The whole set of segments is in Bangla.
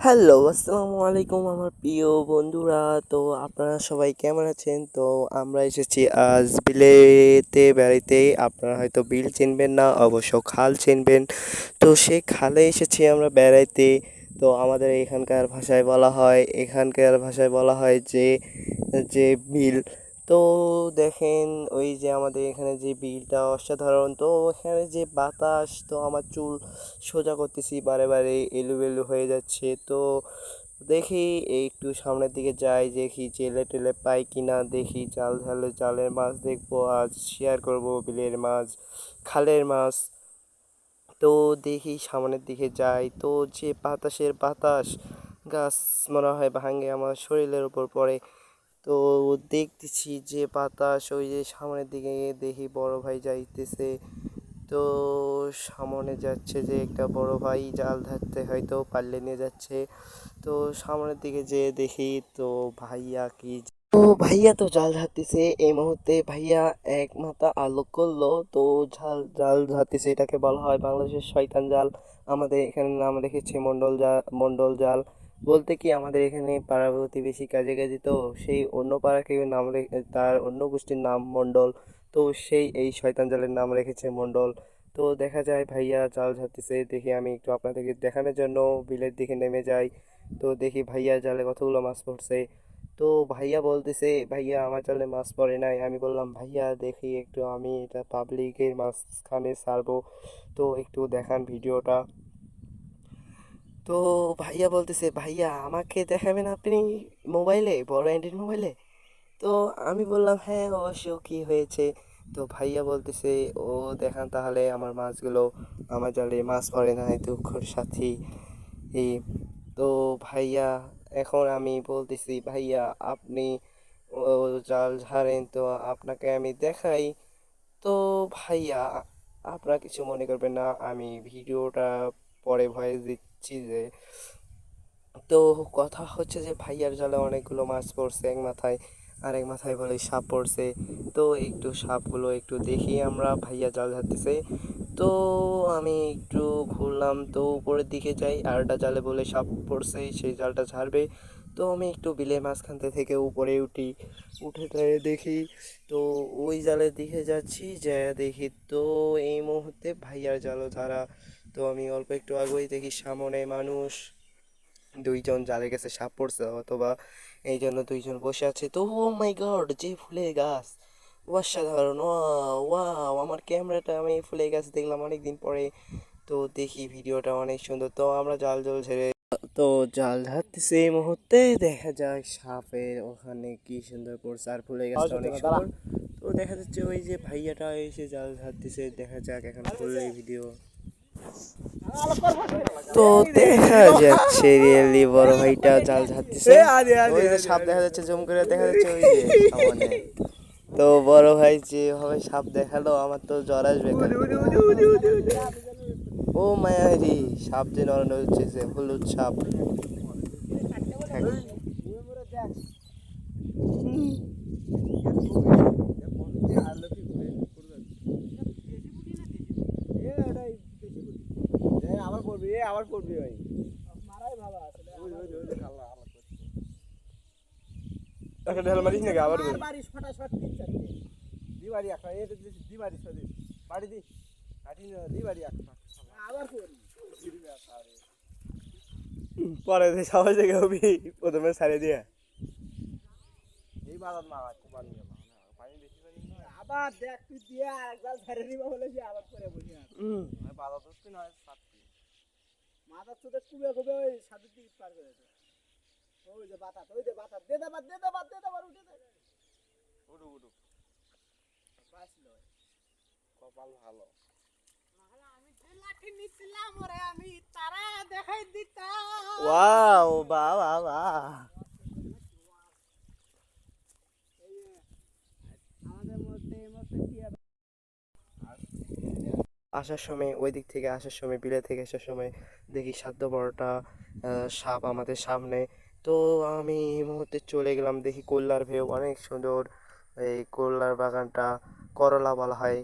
হ্যালো, আসসালামু আলাইকুম আমার প্রিয় বন্ধুরা। তো আপনারা সবাই কেমন আছেন? তো আমরা এসেছি আজ বিলেতে বেড়াইতে। আপনারা হয়তো বিল চিনবেন না, অবশ্য খাল চিনবেন। তো সেই খালে এসেছি আমরা বেড়াইতে। তো আমাদের এখানকার ভাষায় বলা হয় যে যে বিল। তো দেখেন, ওই যে আমাদের এখানে যে বিলটা অসাধারণ। তো এখানে যে বাতাস, তো আমার চুল সোজা করতেছি বারে বারে এলোমেলো হয়ে যাচ্ছে। তো দেখি একটু সামনের দিকে যাই, দেখি জেলে টেলে পাই কিনা, দেখি জালের মাছ দেখবো, আজ শেয়ার করব বিলের মাছ, খালের মাছ। তো দেখি সামনের দিকে যাই, তো যে বাতাস, গাছ মনে হয় ভাঙে আমার শরীরের উপর পড়ে। তো দেখতেছি যে বাতাস, ওই যে সামনের দিকে দেখি বড় ভাই যাইতেছে। তো সামনে যাচ্ছে যে একটা বড় ভাই জাল ধরতে, হয়তো পাল্লে নিয়ে যাচ্ছে। তো সামনের দিকে যেয়ে দেখি, তো ভাইয়া তো জাল ধরতেছে। এই মুহূর্তে ভাইয়া এক মাথা আলোক করলো। তো জাল ধরতেছে, এটাকে বলা হয় বাংলাদেশের শয়তান জাল। আমাদের এখানে নাম রেখেছে মন্ডল জাল। বলতে কি, আমাদের এখানে পাড়া প্রতিবেশী কাজে কাজে, তো সেই অন্য পাড়াকে নাম রেখে তার অন্য গোষ্ঠীর নাম মন্ডল। তো সেই এই শয়তান জালের নাম রেখেছে মন্ডল। তো দেখা যায় ভাইয়া জাল ধরতেছে, দেখি আমি একটু আপনাদেরকে দেখানোর জন্য বিলের দিকে নেমে যাই। তো দেখি ভাইয়া জালে কতগুলো মাছ পড়ছে। তো ভাইয়া বলতেছে, ভাইয়া আমার জালে মাছ পড়ে নাই। আমি বললাম, ভাইয়া দেখি একটু, আমি এটা পাবলিকের মাঝখানে ছাড়বো, তো একটু দেখান ভিডিওটা। তো ভাইয়া বলতেছে, ভাইয়া আমাকে দেখাবেন আপনি মোবাইলে, বড় অ্যান্ড্রয়েড মোবাইলে? তো আমি বললাম, হ্যাঁ অবশ্য, কি হয়েছে? তো ভাইয়া বলতেছে, ও দেখান তাহলে আমার মাছগুলো, আমার জালে মাছ পড়ে নাই, দুঃখর সাথী। এই তো ভাইয়া, এখন আমি বলতেছি, ভাইয়া আপনি ও জাল ঝাড়েন, তো আপনাকে আমি দেখাই। তো ভাইয়া, আপনারা কিছু মনে করবেন না, আমি ভিডিওটা পরে ভয়েস দিচ্ছি যে। তো কথা হচ্ছে যে ভাইয়ার জালে অনেকগুলো মাছ পড়ছে এক মাথায়, আর এক মাথায় বলে সাপ পড়ছে। তো একটু সাপগুলো একটু দেখি আমরা, ভাইয়া জাল ধরতেছে। তো আমি একটু ঘুরলাম, তো উপরের দিকে যাই, আরেকটা জালে বলে সাপ পড়ছে, সেই জালটা ছাড়বে। তো আমি একটু বিলের মাঝখান থেকে উপরে উঠি, উঠে যেয়ে দেখি, তো ওই জালের দিকে যাচ্ছি, যা দেখি তো এই মুহূর্তে ভাইয়ার জালও ধরা। তো আমি অল্প একটু আগেই দেখি সামনে মানুষ দুইজন, জালে গেছে সাপ পড়ছে অথবা এই জন্য দুইজন বসে আছে। তো ও মাই গড, যে ফুলের গাছ, অসাধারণ! ওয়াও, আমার ক্যামেরাটা আমি ফুলের গাছ দেখলাম অনেকদিন পরে। তো দেখি ভিডিওটা অনেক সুন্দর। তো আমরা জাল ঝেড়ে, তো জাল ধরতেছে, এই মুহূর্তে দেখা যায় সাপের ওখানে কি সুন্দর পড়ছে, আর ফুলের গাছটা অনেক সুন্দর। তো দেখা যাচ্ছে ওই যে ভাইয়াটা এসে জাল ধরতেছে, দেখা যাক এখন ফুল ভিডিও। তো দেখা যাচ্ছে রিয়েলি বড় ভাইটা জাল ঝাড়তেছে। ওই যে সাপ দেখা যাচ্ছে, জুম করে দেখা যাচ্ছে ওই যে সামনে। তো বড় ভাই যেভাবে সাপ দেখালো, আমার তো জ্বর আসবে এখান থেকে। ও মায়ারি, সাপ যে নরম হচ্ছে, হলুদ সাপ। আবার পড়বি, আবার পড়বি ভাই, মারাই ভালো আছে। একটা ঢেল মারিস নাকি আবার বাড়িস ফটাফট 3-4 দি বাড়ি একটা এই দি বাড়ি সদি বাড়ি দি কাটি দি বাড়ি একটা আবার করবি পরে সবাই জায়গা হবি, প্রথমে ছাড়ে দিয়ে এই বাজার না কুমার নিয়ে পানি বেশি পানি আবার দেখ তুই দিয়ে একবার ছেড়ে দিবা বলে যে আবার করে বলি বাজার তো নয় সাতটি মাথা তো কুবে কুবে ওই সাথে দিক পার করে ওই যে বাতা দে দে উঠে দে উঠু উঠু পাইছিল কপাল ভালো নাহলে আমি যে লাঠি নিছিলাম ওরে আমি তারা দেখাই দিতাম। ওয়াও, বাহ বাহ বাহ। আমাদের মধ্যে এই মধ্যে কি আসার সময়, ওই দিক থেকে আসার সময়, বিলে থেকে আসার সময় দেখি সাধ্য বড়টা সাপ আমাদের সামনে। তো আমি এই মুহূর্তে চলে গেলাম, দেখি কল্লার ভেউ অনেক সুন্দর। এই কল্লার বাগানটা করলা বলা হয়,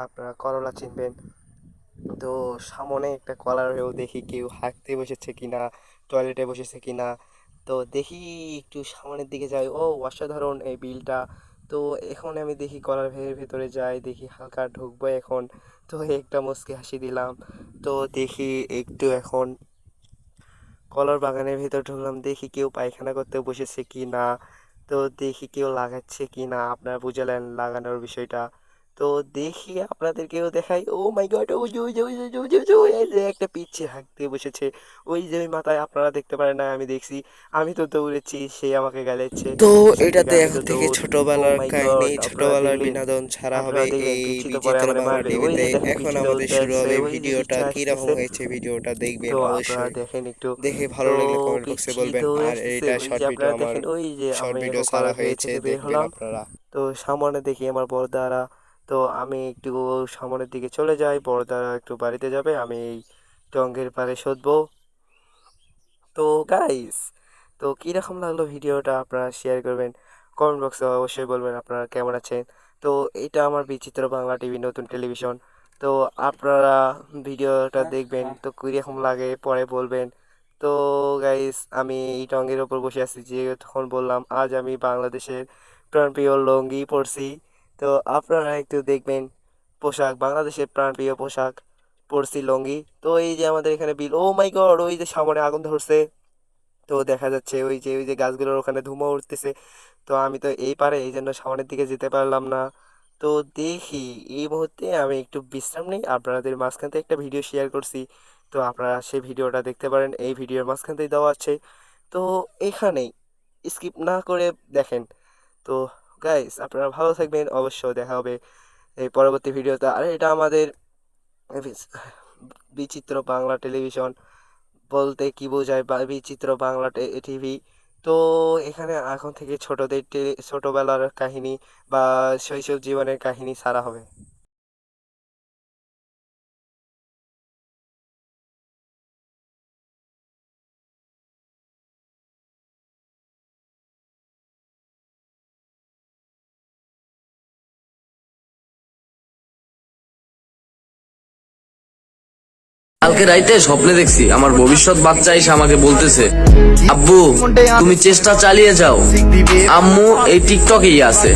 আপনারা করলা চিনবেন। তো সামনে একটা কলার ভেউ, দেখি কেউ হাঁকতে বসেছে কিনা, টয়লেটে বসেছে কিনা। তো দেখি একটু সামনের দিকে যাই, ও অসাধারণ এই বিলটা। তো এখন আমি দেখি কলার ভেতরে যাই, দেখি হালকা ঢুকবো এখন। তো একটা মুচকি হাসি দিলাম। তো দেখি একটু এখন কলার বাগানের ভিতর ঢুকলাম, দেখি কেউ পায়খানা করতে বসেছে কি না। তো দেখি কেউ লাগাচ্ছে কি না, আপনারা বুঝলেন লাগানোর বিষয়টা। তো দেখি আপনাদেরকেও দেখাই, ও মাই গড, ওই যে ওই যে ওই যে ওই যে ওই যে ওই যে একটা পিচ্ছি হাঁকতে বসেছে। ওই যে ওই মাথায় আপনারা দেখতে পারেন না, আমি দেখছি। আমি তো দৌড়েছি, সে আমাকে গালাচ্ছে। তো সেখান থেকে এটাতে আমি তো এখন থেকে দৌড়। ও ছোটবেলার মাই কাহিনী, গড, আপনারা ছোটবেলার দেখলেন, বিনোদন ছাড়া হবে আপনারা দেখলেন এই পিচ্ছি তো পরে বিচিত্র আমারে বাংলা মারবে। ওই টিভিতে। যে দেখেন এখন পিচ্ছি আমাদের দৌড়তে শুরু আসছে, হবে ওই যে ভিডিওটা, পিচ্ছি কি রকম আসতেছে। হয়েছে ভিডিওটা দেখবেন তো আপনারা অবশ্যই। দেখেন একটু। দেখে ভালো তো লাগলে কমেন্ট বক্সে পিচ্ছি বলবেন। দৌড়ে আর আসতেছে, এটা ওই যে শর্ট ভিডিও, আপনারা আমার দেখেন, ওই যে শর্ট আমি ভিডিও এখন ছাড়া কলার ভেতর হয়েছে, থেকে বের দেখবেন হলাম। আপনারা। তো সামনে দেখি আমার বড়দারা। তো আমি একটু সামনের দিকে চলে যাই, বড়দারা একটু বাড়িতে যাবে, আমি এই টঙ্গের পাড়ে শুধবো। তো গাইস, তো কীরকম লাগলো ভিডিওটা আপনারা শেয়ার করবেন, কমেন্ট বক্সে অবশ্যই বলবেন আপনারা কেমন আছেন। তো এটা আমার বিচিত্র বাংলা টিভি নতুন টেলিভিশন। তো আপনারা ভিডিওটা দেখবেন, তো কীরকম লাগে পরে বলবেন। তো গাইস, আমি এই টঙ্গের ওপর বসে আছি, যে তখন বললাম আজ আমি বাংলাদেশের প্রাণপ্রিয় লুঙ্গি পরছি। তো আপনারা একটু দেখবেন, পোশাক বাংলাদেশের প্রাণপ্রিয় পোশাক পরছি লুঙ্গি। তো এই যে আমাদের এখানে বিল, ও মাই গড, ওই যে সামনে আগুন ধরছে। তো দেখা যাচ্ছে ওই যে গাছগুলোর ওখানে ধুমা উঠতেছে। তো আমি তো এই পারে, এই জন্য সামনের দিকে যেতে পারলাম না। তো দেখি এই মুহূর্তে আমি একটু বিশ্রাম নিই, আপনাদের মাঝখান থেকে একটা ভিডিও শেয়ার করছি। তো আপনারা সেই ভিডিওটা দেখতে পারেন, এই ভিডিওর মাঝখান থেকে দেওয়া আছে। তো এখানেই স্কিপ না করে দেখেন। তো গাইস, আপনারা ভালো থাকবেন, অবশ্য দেখা হবে এই পরবর্তী ভিডিওতে। আর এটা আমাদের বিচিত্র বাংলা টেলিভিশন বলতে কি বোঝায়, বা বিচিত্র বাংলা টিভি। তো এখানে এখন থেকে ছোটদের ছোটবেলার কাহিনী বা শৈশব জীবনের কাহিনী ছাড়া হবে। কালকে রাইতে স্বপ্নে দেখছি আমার ভবিষ্যৎ বাচ্চা এসে আমাকে বলতেছে, আব্বু তুমি চেষ্টা চালিয়ে যাও, আম্মু এই টিকটকেই আছে।